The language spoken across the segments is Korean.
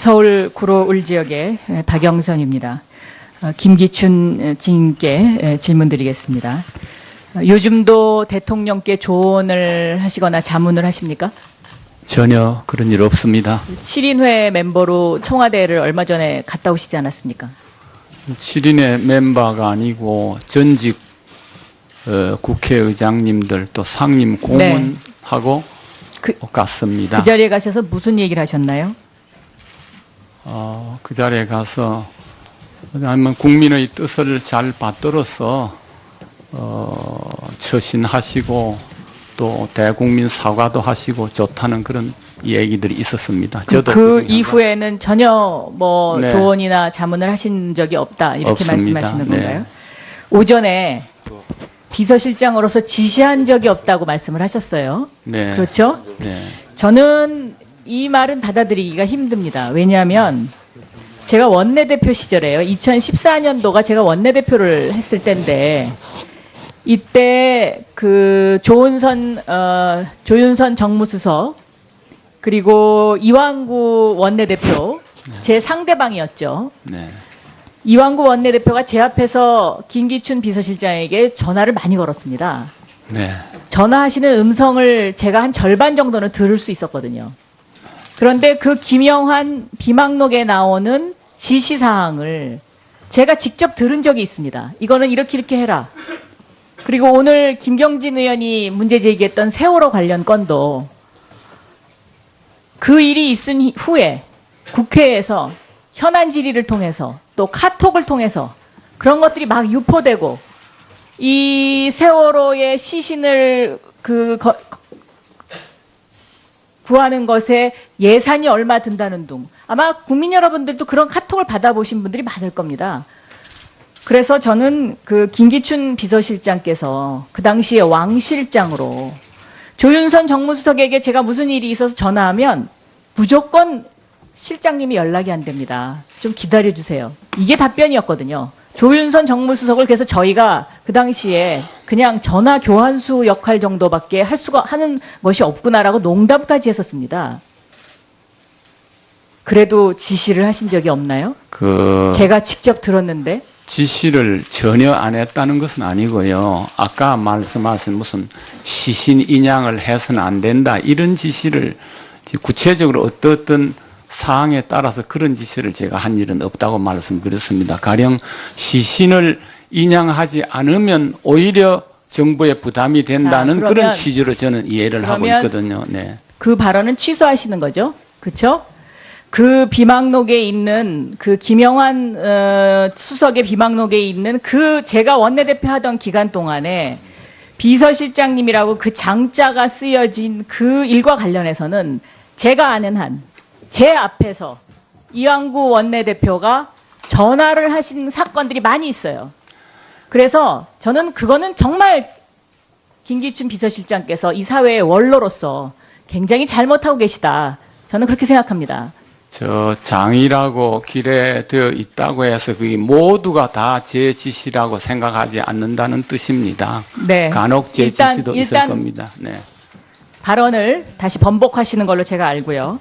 서울 구로을 지역의 박영선입니다. 김기춘 증인께 질문 드리겠습니다. 요즘도 대통령께 조언을 하시거나 자문을 하십니까? 전혀 그런 일 없습니다. 7인회 멤버로 청와대를 얼마 전에 갔다 오시지 않았습니까? 7인의 멤버가 아니고 전직 국회의장님들 또 상임 고문하고 갔습니다. 그 자리에 가셔서 무슨 얘기를 하셨나요? 그 자리에 가서 아니면 국민의 뜻을 잘 받들어서 처신하시고 또 대국민 사과도 하시고 좋다는 그런 얘기들이 있었습니다. 저도 그 이후에는 전혀 뭐 네. 조언이나 자문을 하신 적이 없다 이렇게 없습니다. 말씀하시는 네. 건가요? 오전에 비서실장으로서 지시한 적이 없다고 말씀을 하셨어요. 네. 그렇죠? 네. 저는 이 말은 받아들이기가 힘듭니다. 왜냐하면 제가 원내대표 시절에요. 2014년도가 제가 원내대표를 했을 때인데 이때 그 조윤선 정무수석 그리고 이완구 원내대표 제 상대방이었죠. 네. 이완구 원내대표가 제 앞에서 김기춘 비서실장에게 전화를 많이 걸었습니다. 네. 전화하시는 음성을 제가 한 절반 정도는 들을 수 있었거든요. 그런데 그 김영환 비망록에 나오는 지시사항을 제가 직접 들은 적이 있습니다. 이거는 이렇게 해라. 그리고 오늘 김경진 의원이 문제 제기했던 세월호 관련 건도 그 일이 있은 후에 국회에서 현안 질의를 통해서 또 카톡을 통해서 그런 것들이 막 유포되고 이 세월호의 시신을 구하는 것에 예산이 얼마 든다는 둥 아마 국민 여러분들도 그런 카톡을 받아보신 분들이 많을 겁니다. 그래서 저는 그 김기춘 비서실장께서 그 당시에 왕 실장으로 조윤선 정무수석에게 제가 무슨 일이 있어서 전화하면 무조건 실장님이 연락이 안 됩니다. 좀 기다려주세요. 이게 답변이었거든요. 조윤선 정무수석을 그래서 저희가 그 당시에 그냥 전화 교환수 역할 정도밖에 하는 것이 없구나라고 농담까지 했었습니다. 그래도 지시를 하신 적이 없나요? 제가 직접 들었는데. 지시를 전혀 안 했다는 것은 아니고요. 아까 말씀하신 무슨 시신 인양을 해서는 안 된다 이런 지시를 구체적으로 어떤 사항에 따라서 그런 지시를 제가 한 일은 없다고 말씀드렸습니다. 가령 시신을 인양하지 않으면 오히려 정부에 부담이 된다는 그런 취지로 저는 이해를 하고 있거든요. 네. 그 발언은 취소하시는 거죠? 그렇죠? 그 비망록에 있는 그 김영환 수석의 비망록에 있는 그 제가 원내대표 하던 기간 동안에 비서실장님이라고 그 장자가 쓰여진 그 일과 관련해서는 제가 아는 한 제 앞에서 이완구 원내대표가 전화를 하신 사건들이 많이 있어요. 그래서 저는 그거는 정말 김기춘 비서실장께서 이 사회의 원로로서 굉장히 잘못하고 계시다. 저는 그렇게 생각합니다. 저 장이라고 기재되어 있다고 해서 그게 모두가 다 제 지시라고 생각하지 않는다는 뜻입니다. 네. 간혹 제 지시도 있을 겁니다. 네. 발언을 다시 번복하시는 걸로 제가 알고요.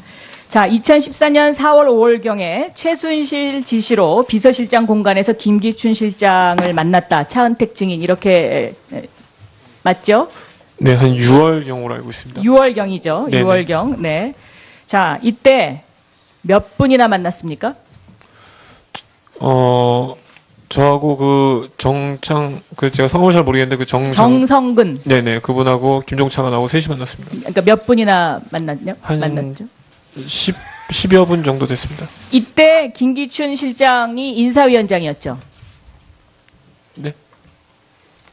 자, 2014년 4월 5월경에 최순실 지시로 비서실장 공간에서 김기춘 실장을 만났다. 차은택 증인 이렇게 맞죠? 네, 한 6월경으로 알고 있습니다. 6월경이죠. 네네. 6월경. 네. 자, 이때 몇 분이나 만났습니까? 저하고 그 제가 성함을 잘 모르겠는데 정성근. 네네, 그분하고 김종창하고 셋이 만났습니다. 그러니까 몇 분이나 만났죠? 한 10여 분 정도 됐습니다. 이때 김기춘 실장이 인사위원장이었죠. 네.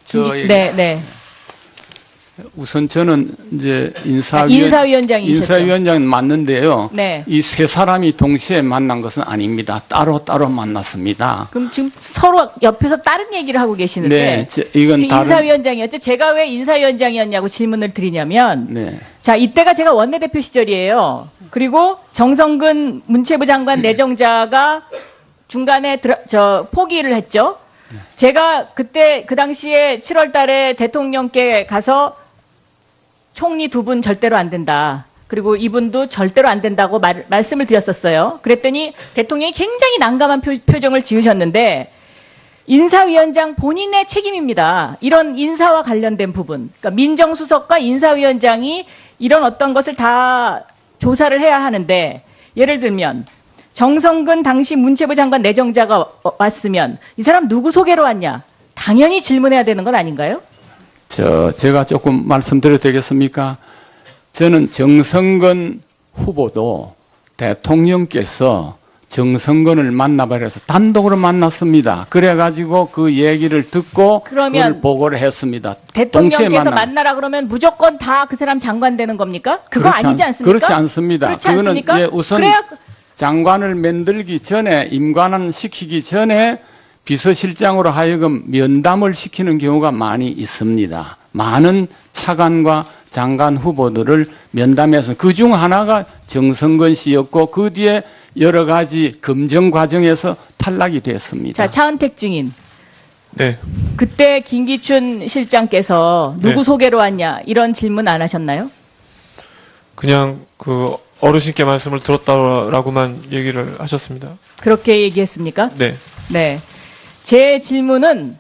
네. 우선 저는 이제 인사위원장이셨죠. 인사위원장은 맞는데요. 네. 이 세 사람이 동시에 만난 것은 아닙니다. 따로 만났습니다. 그럼 지금 서로 옆에서 다른 얘기를 하고 계시는데 네, 이건 지금 인사위원장이었죠. 제가 왜 인사위원장이었냐고 질문을 드리냐면 네. 자, 이때가 제가 원내대표 시절이에요. 그리고 정성근 문체부 장관 내정자가 중간에 포기를 했죠. 제가 그때 그 당시에 7월 달에 대통령께 가서 총리 두 분 절대로 안 된다. 그리고 이분도 절대로 안 된다고 말씀을 드렸었어요. 그랬더니 대통령이 굉장히 난감한 표정을 지으셨는데 인사위원장 본인의 책임입니다. 이런 인사와 관련된 부분. 그러니까 민정수석과 인사위원장이 이런 어떤 것을 다 조사를 해야 하는데 예를 들면 정성근 당시 문체부 장관 내정자가 왔으면 이 사람 누구 소개로 왔냐? 당연히 질문해야 되는 건 아닌가요? 제가 조금 말씀드려도 되겠습니까? 저는 정성근 후보도 대통령께서 정성근을 만나버려서 단독으로 만났습니다. 그래가지고 그 얘기를 듣고 그러면 그걸 보고를 했습니다. 대통령께서 만나라 그러면 무조건 다 그 사람 장관 되는 겁니까? 그거 아니지 않습니까? 그렇지 않습니다. 그렇지 않습니까? 그거는 우선 그래야 장관을 만들기 전에 임관을 시키기 전에 비서실장으로 하여금 면담을 시키는 경우가 많이 있습니다. 많은 차관과 장관 후보들을 면담해서 그중 하나가 정성근 씨였고 그 뒤에 여러 가지 검증 과정에서 탈락이 됐습니다. 자, 차은택 증인. 네. 그때 김기춘 실장께서 누구 네. 소개로 왔냐 이런 질문 안 하셨나요? 그냥 그 어르신께 말씀을 들었다라고만 얘기를 하셨습니다. 그렇게 얘기했습니까? 네. 네. 제 질문은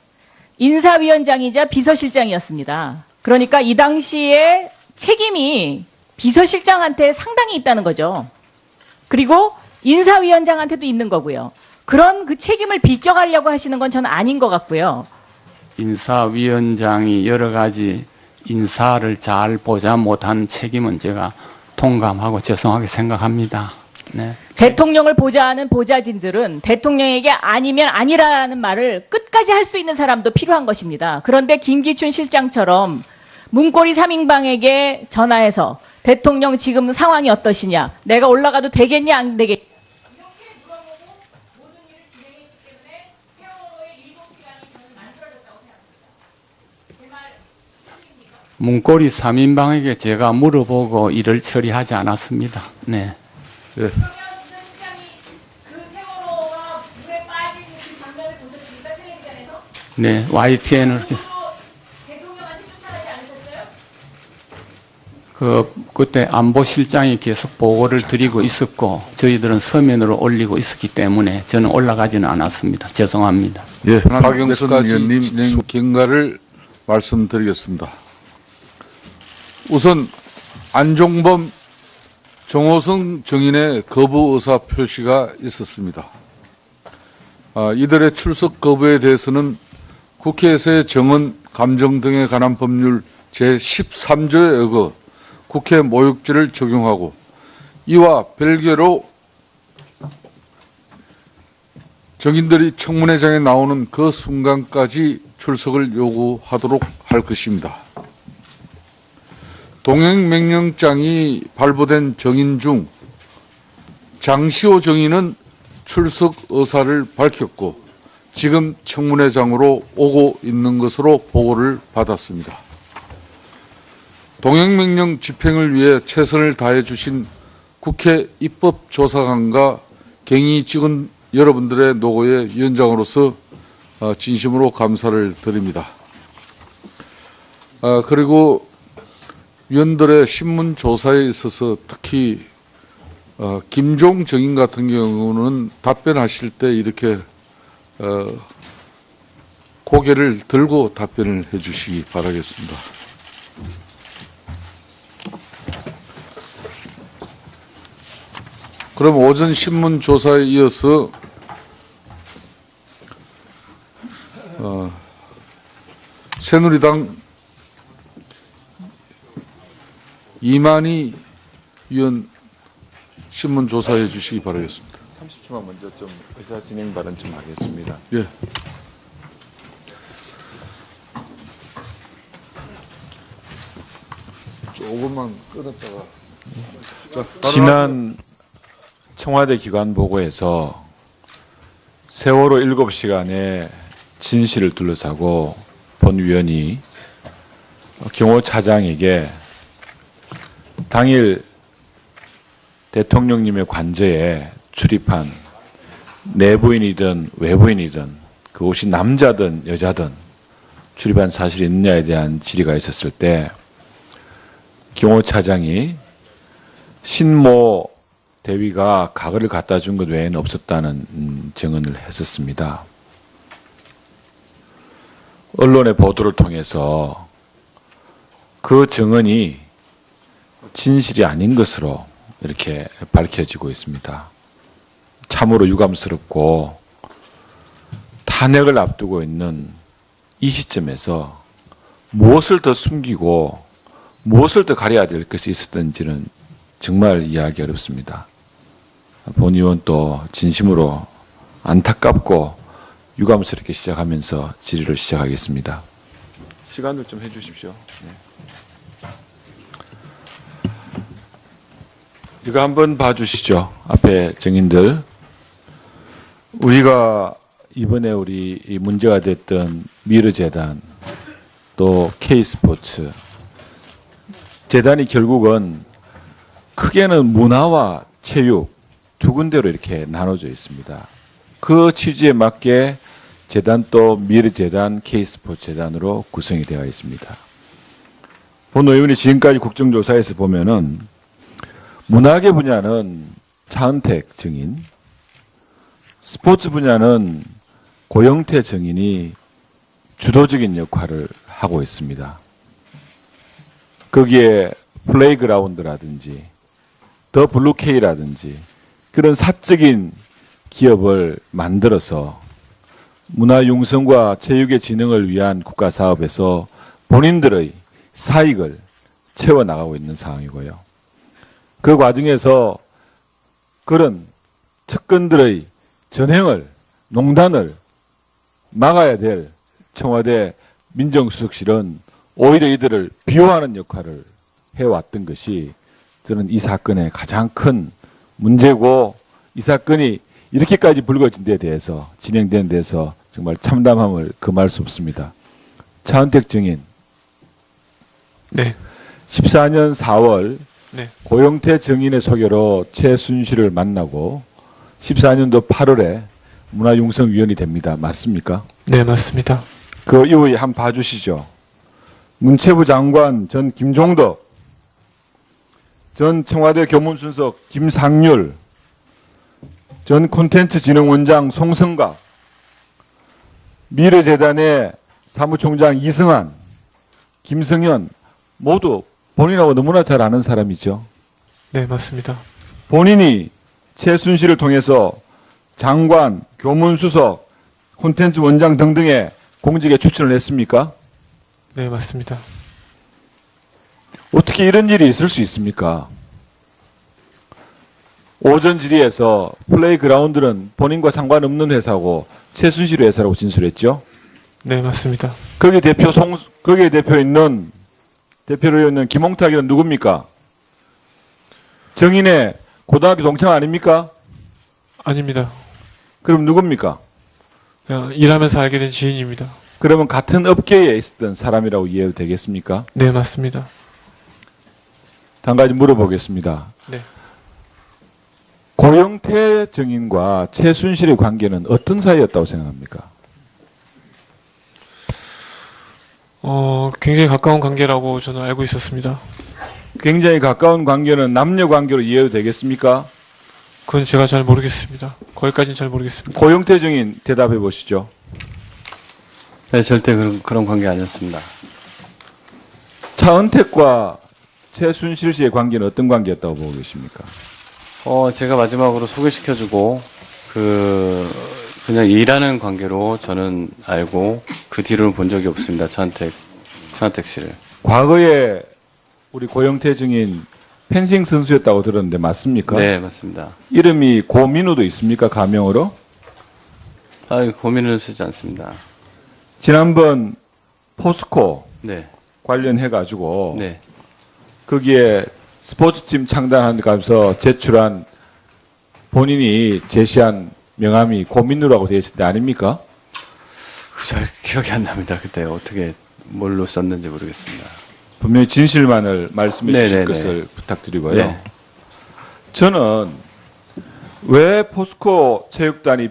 인사위원장이자 비서실장이었습니다. 그러니까 이 당시에 책임이 비서실장한테 상당히 있다는 거죠. 그리고 인사위원장한테도 있는 거고요. 그런 그 책임을 비껴가려고 하시는 건 저는 아닌 것 같고요. 인사위원장이 여러 가지 인사를 잘 보자 못한 책임은 제가 통감하고 죄송하게 생각합니다. 네. 대통령을 보좌하는 보좌진들은 대통령에게 아니면 아니라는 말을 끝까지 할 수 있는 사람도 필요한 것입니다. 그런데 김기춘 실장처럼 문고리 3인방에게 전화해서 대통령 지금 상황이 어떠시냐, 내가 올라가도 되겠냐 안 되겠냐 이렇게 물어보고 모든 일을 진행했기 때문에 세월호의 7시간이 저는 만들어졌다고 생각합니다. 제 말 틀립니까? 문고리 3인방에게 제가 물어보고 일을 처리하지 않았습니다. 네. 네. 그러면 비서실장이 그 세월호가 물에 빠진 그 장면을 보셨습니까? 텔레비전에서? 네, YTN을 대통령한테 쫓아가지 않으셨어요? 그때 안보실장이 계속 보고를 드리고 있었고 저희들은 서면으로 올리고 있었기 때문에 저는 올라가지는 않았습니다. 죄송합니다. 예, 박영선 의원님 진행 경과를 말씀드리겠습니다. 우선 안종범, 정호성 정인의 거부 의사 표시가 있었습니다. 이들의 출석 거부에 대해서는 국회에서의 정언, 감정 등에 관한 법률 제13조에 의거 국회 모욕죄를 적용하고 이와 별개로 정인들이 청문회장에 나오는 그 순간까지 출석을 요구하도록 할 것입니다. 동행명령장이 발부된 정인 중 장시호 정인은 출석 의사를 밝혔고 지금 청문회장으로 오고 있는 것으로 보고를 받았습니다. 동행명령 집행을 위해 최선을 다해 주신 국회 입법조사관과 경위 직원 여러분들의 노고에 위원장으로서 진심으로 감사를 드립니다. 그리고 위원들의 신문 조사에 있어서 특히 김종 정인 같은 경우는 답변하실 때 이렇게 고개를 들고 답변을 해 주시기 바라겠습니다. 그럼 오전 신문 조사에 이어서 새누리당 이만희 위원 신문 조사해 주시기 바라겠습니다. 30초만 먼저 좀 의사 진행 발언 좀 하겠습니다. 예. 조금만 끊었다가. 자, 지난 청와대 기관 보고에서 세월호 7시간의 진실을 둘러싸고 본 위원이 경호 차장에게 당일 대통령님의 관저에 출입한 내부인이든 외부인이든 그것이 남자든 여자든 출입한 사실이 있느냐에 대한 질의가 있었을 때 경호 차장이 신모 대위가 가글을 갖다 준 것 외에는 없었다는 증언을 했었습니다. 언론의 보도를 통해서 그 증언이 진실이 아닌 것으로 이렇게 밝혀지고 있습니다. 참으로 유감스럽고 탄핵을 앞두고 있는 이 시점에서 무엇을 더 숨기고 무엇을 더 가려야 될 것이 있었던지는 정말 이해하기 어렵습니다. 본 의원도 진심으로 안타깝고 유감스럽게 시작하면서 질의를 시작하겠습니다. 시간을 좀 해주십시오. 네. 이거 한번 봐주시죠. 앞에 증인들. 우리가 이번에 우리 이 문제가 됐던 미르재단 또 K스포츠 재단이 결국은 크게는 문화와 체육 두 군데로 이렇게 나눠져 있습니다. 그 취지에 맞게 재단도 미르재단, K스포츠 재단으로 구성이 되어 있습니다. 본 의원이 지금까지 국정조사에서 보면은 문화계 분야는 차은택 증인, 스포츠 분야는 고영태 증인이 주도적인 역할을 하고 있습니다. 거기에 플레이그라운드라든지 더 블루케이라든지 그런 사적인 기업을 만들어서 문화융성과 체육의 진흥을 위한 국가사업에서 본인들의 사익을 채워나가고 있는 상황이고요. 그 과정에서 그런 측근들의 전횡을, 농단을 막아야 될 청와대 민정수석실은 오히려 이들을 비호하는 역할을 해왔던 것이 저는 이 사건의 가장 큰 문제고, 이 사건이 이렇게까지 불거진 데 대해서, 진행된 데 대해서 정말 참담함을 금할 수 없습니다. 차은택 증인. 네. 14년 4월 네. 고영태 증인의 소개로 최순실을 만나고 14년도 8월에 문화융성위원이 됩니다. 맞습니까? 네, 맞습니다. 그 이후에 한번 봐주시죠. 문체부 장관 전 김종덕, 전 청와대 교문수석 김상률, 전 콘텐츠진흥원장 송성각, 미르재단의 사무총장 이승환, 김성현 모두 본인하고 너무나 잘 아는 사람이죠. 네, 맞습니다. 본인이 최순실을 통해서 장관, 교문수석, 콘텐츠원장 등등의 공직에 추천을 했습니까? 네, 맞습니다. 어떻게 이런 일이 있을 수 있습니까? 오전 질의에서 플레이그라운드는 본인과 상관없는 회사고 최순실 회사라고 진술했죠. 네, 맞습니다. 거기에 대표 있는 대표로 있는 김홍탁이는 누굽니까? 정인의 고등학교 동창 아닙니까? 아닙니다. 그럼 누굽니까? 그냥 일하면서 알게 된 지인입니다. 그러면 같은 업계에 있었던 사람이라고 이해해도 되겠습니까? 네, 맞습니다. 한 가지 물어보겠습니다. 네. 고영태 증인과 최순실의 관계는 어떤 사이였다고 생각합니까? 굉장히 가까운 관계라고 저는 알고 있었습니다. 굉장히 가까운 관계는 남녀 관계로 이해해도 되겠습니까? 그건 제가 잘 모르겠습니다. 거기까지는 잘 모르겠습니다. 고영태 증인 대답해 보시죠. 네, 절대 그런 관계 아니었습니다. 차은택과 최순실 씨의 관계는 어떤 관계였다고 보고 계십니까? 제가 마지막으로 소개시켜주고, 그냥 일하는 관계로 저는 알고, 그 뒤로는 본 적이 없습니다. 차은택 씨를. 과거에 우리 고영태 증인 펜싱 선수였다고 들었는데 맞습니까? 네, 맞습니다. 이름이 고민우도 있습니까? 가명으로? 고민은 쓰지 않습니다. 지난번 포스코 네, 관련해가지고 네, 거기에 스포츠팀 창단하는 데 가서 제출한 본인이 제시한 명함이 고민우라고 되어 있을 때 아닙니까? 잘 기억이 안 납니다. 그때 어떻게, 뭘로 썼는지 모르겠습니다. 분명히 진실만을 말씀해 주실 네네네. 것을 부탁드리고요. 네. 저는 왜 포스코 체육단이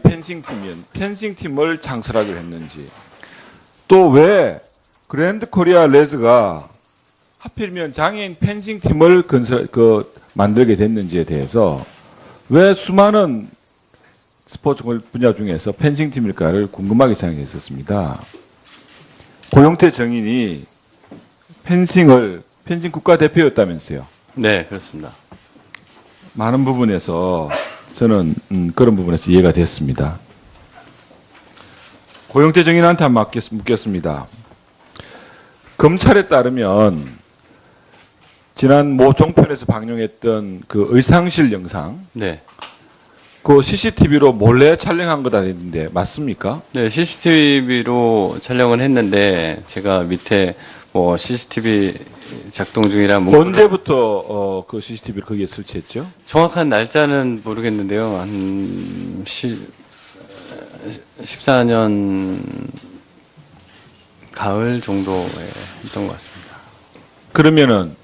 펜싱팀을 창설하기로 했는지, 또 왜 그랜드 코리아 레즈가 하필이면 장애인 펜싱팀을 만들게 됐는지에 대해서 왜 수많은 스포츠 분야 중에서 펜싱 팀일까를 궁금하게 생각했었습니다. 고영태 정인이 펜싱 국가대표였다면서요. 네, 그렇습니다. 많은 부분에서 저는 그런 부분에서 이해가 됐습니다. 고영태 정인한테 한번 묻겠습니다. 검찰에 따르면 지난 모 종편에서 방영했던 그 의상실 영상, 네. 그 CCTV로 몰래 촬영한 거다 했는데 맞습니까? 네, CCTV로 촬영을 했는데 제가 밑에 뭐 CCTV 작동 중이라 언제부터 그 CCTV를 거기에 설치했죠? 정확한 날짜는 모르겠는데요. 한 14년 가을 정도에 했던 것 같습니다. 그러면은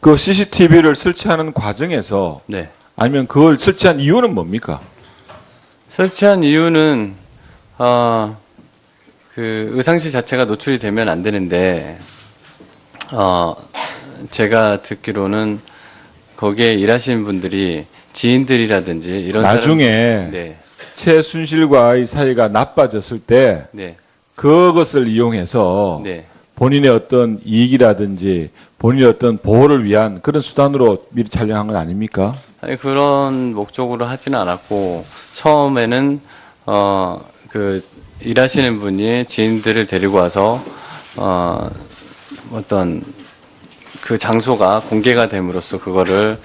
그 CCTV를 설치하는 과정에서 네. 아니면 그걸 설치한 이유는 뭡니까? 설치한 이유는 그 의상실 자체가 노출이 되면 안 되는데 제가 듣기로는 거기에 일하시는 분들이 지인들이라든지 이런 나중에 네. 최순실과의 사이가 나빠졌을 때 네. 그것을 이용해서 네. 본인의 어떤 이익이라든지 본인의 어떤 보호를 위한 그런 수단으로 미리 촬영한 건 아닙니까? 아니 그런 목적으로 하지는 않았고 처음에는 그 일하시는 분이 지인들을 데리고 와서 어떤 그 장소가 공개가 됨으로써 그거를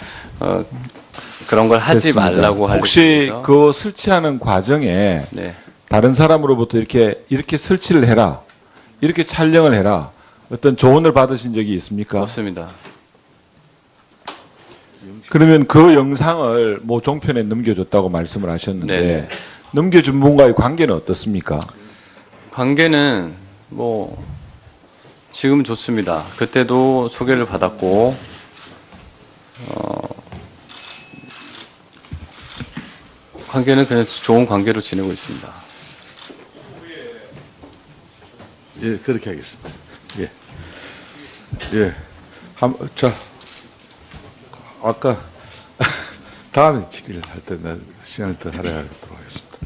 그런 걸 하지 됐습니다. 말라고 하려고 혹시 해서. 그 설치하는 과정에 네. 다른 사람으로부터 이렇게 설치를 해라, 이렇게 촬영을 해라, 어떤 조언을 받으신 적이 있습니까? 없습니다. 그러면 그 영상을 모 종편에 넘겨줬다고 말씀을 하셨는데 네네. 넘겨준 분과의 관계는 어떻습니까? 관계는 뭐 지금 좋습니다. 그때도 소개를 받았고 관계는 그냥 좋은 관계로 지내고 있습니다. 예, 그렇게 하겠습니다. 예. 예. 자, 아까 다음에 질의를 할 때 시간을 더 할애하도록 하겠습니다.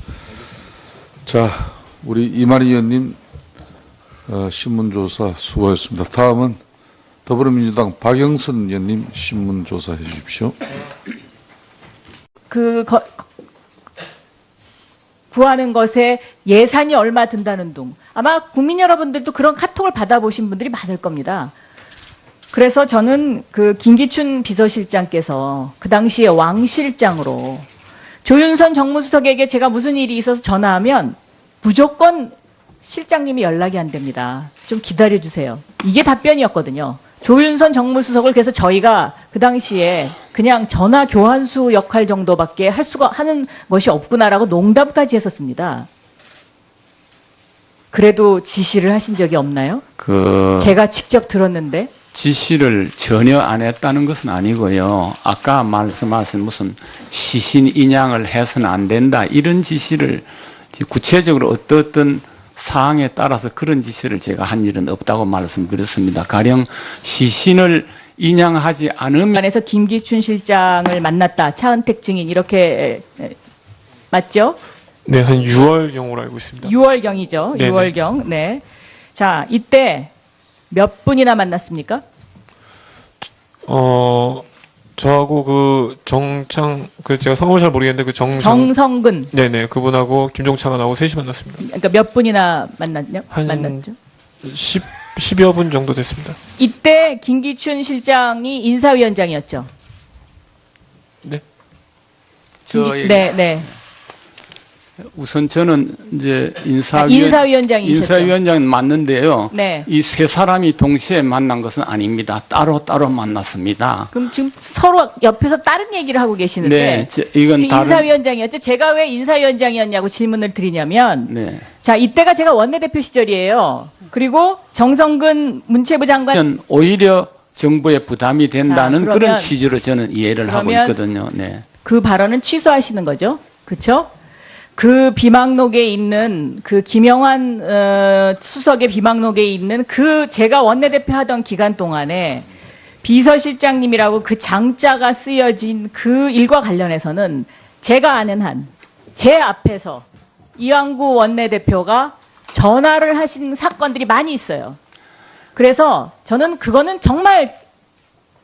자, 우리 이만희 의원님 신문조사 수고하셨습니다. 다음은 더불어민주당 박영선 의원님 신문조사 해 주십시오. 구하는 것에 예산이 얼마 든다는 둥. 아마 국민 여러분들도 그런 카톡을 받아보신 분들이 많을 겁니다. 그래서 저는 그 김기춘 비서실장께서 그 당시에 왕 실장으로 조윤선 정무수석에게 제가 무슨 일이 있어서 전화하면 무조건 실장님이 연락이 안 됩니다. 좀 기다려주세요. 이게 답변이었거든요. 조윤선 정무수석을 그래서 저희가 그 당시에 그냥 전화 교환수 역할 정도밖에 하는 것이 없구나라고 농담까지 했었습니다. 그래도 지시를 하신 적이 없나요? 제가 직접 들었는데. 지시를 전혀 안 했다는 것은 아니고요. 아까 말씀하신 무슨 시신 인양을 해서는 안 된다 이런 지시를 구체적으로 어떤 사항에 따라서 그런 지시를 제가 한 일은 없다고 말씀드렸습니다. 가령 시신을 인양하지 않으면 안에서 김기춘 실장을 만났다. 차은택 증인 이렇게 맞죠? 네, 한 6월경으로 알고 있습니다. 6월경이죠. 네네. 6월경. 네. 자, 이때 몇 분이나 만났습니까? 저하고 그 제가 성함을 잘 모르겠는데 정성근. 네네, 그분하고 김종창하고 셋이 만났습니다. 그러니까 몇 분이나 만났죠? 한 만났죠? 10여 분 정도 됐습니다. 이때 김기춘 실장이 인사위원장이었죠. 네. 네. 우선 저는 이제 인사위원장이셨죠. 인사위원장은 맞는데요. 네. 이 세 사람이 동시에 만난 것은 아닙니다. 따로 만났습니다. 그럼 지금 서로 옆에서 다른 얘기를 하고 계시는데. 네, 이건 지금 다른. 인사위원장이었죠. 제가 왜 인사위원장이었냐고 질문을 드리냐면, 네. 자, 이때가 제가 원내대표 시절이에요. 그리고 정성근 문체부 장관. 오히려 정부에 부담이 된다는 자, 그러면- 그런 취지로 저는 이해를 하고 그러면- 있거든요. 네. 그 발언은 취소하시는 거죠. 그렇죠? 그 비망록에 있는 그 김영환 수석의 비망록에 있는 그 제가 원내대표 하던 기간 동안에 비서실장님이라고 그 장자가 쓰여진 그 일과 관련해서는 제가 아는 한 제 앞에서 이완구 원내대표가 전화를 하신 사건들이 많이 있어요. 그래서 저는 그거는 정말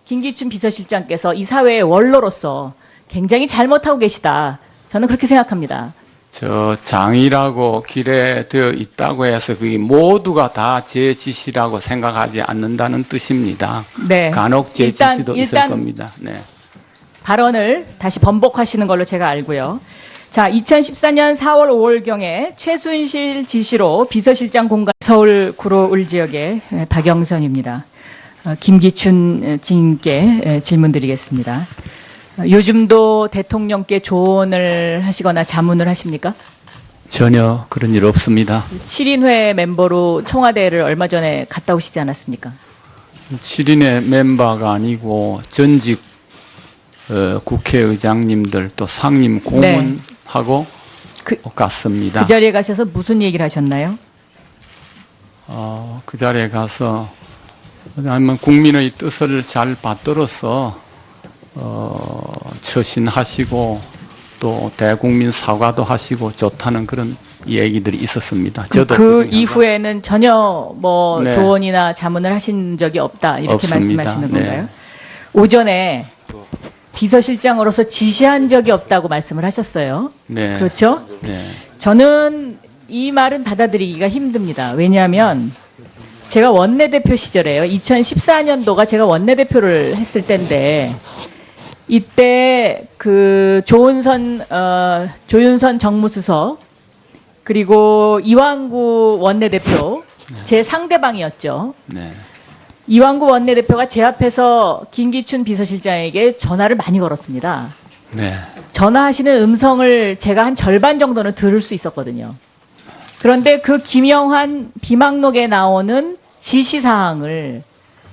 김기춘 비서실장께서 이 사회의 원로로서 굉장히 잘못하고 계시다. 저는 그렇게 생각합니다. 저 장이라고 기재되어 있다고 해서 그게 모두가 다 제 지시라고 생각하지 않는다는 뜻입니다. 네. 간혹 제 일단- 지시도 있을 일단 겁니다. 네. 발언을 다시 번복하시는 걸로 제가 알고요. 자, 2014년 4월 5월경에 최순실 지시로 비서실장 공간 서울 구로을 지역의 박영선입니다. 김기춘 증인께 질문 드리겠습니다. 요즘도 대통령께 조언을 하시거나 자문을 하십니까? 전혀 그런 일 없습니다. 7인회 멤버로 청와대를 얼마 전에 갔다 오시지 않았습니까? 7인의 멤버가 아니고 전직 국회의장님들 또 상임 고문하고 갔습니다. 그 자리에 가셔서 무슨 얘기를 하셨나요? 그 자리에 가서 아니면 국민의 뜻을 잘 받들어서 처신하시고 또 대국민 사과도 하시고 좋다는 그런 얘기들이 있었습니다. 저도 그 중에 이후에는 전혀 뭐 네. 조언이나 자문을 하신 적이 없다 이렇게 없습니다. 말씀하시는 네. 건가요? 오전에 비서실장으로서 지시한 적이 없다고 말씀을 하셨어요. 네. 그렇죠? 네. 저는 이 말은 받아들이기가 힘듭니다. 왜냐하면 제가 원내대표 시절에요. 2014년도가 제가 원내대표를 했을 때인데 이때 그 조윤선 정무수석 그리고 이완구 원내대표 제 상대방이었죠. 네. 이완구 원내대표가 제 앞에서 김기춘 비서실장에게 전화를 많이 걸었습니다. 네. 전화하시는 음성을 제가 한 절반 정도는 들을 수 있었거든요. 그런데 그 김영환 비망록에 나오는 지시사항을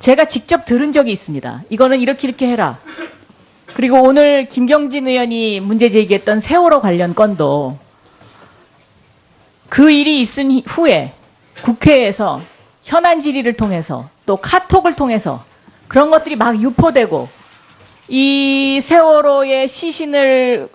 제가 직접 들은 적이 있습니다. 이거는 이렇게 해라. 그리고 오늘 김경진 의원이 문제 제기했던 세월호 관련 건도 그 일이 있은 후에 국회에서 현안 질의를 통해서 또 카톡을 통해서 그런 것들이 막 유포되고 이 세월호의 시신을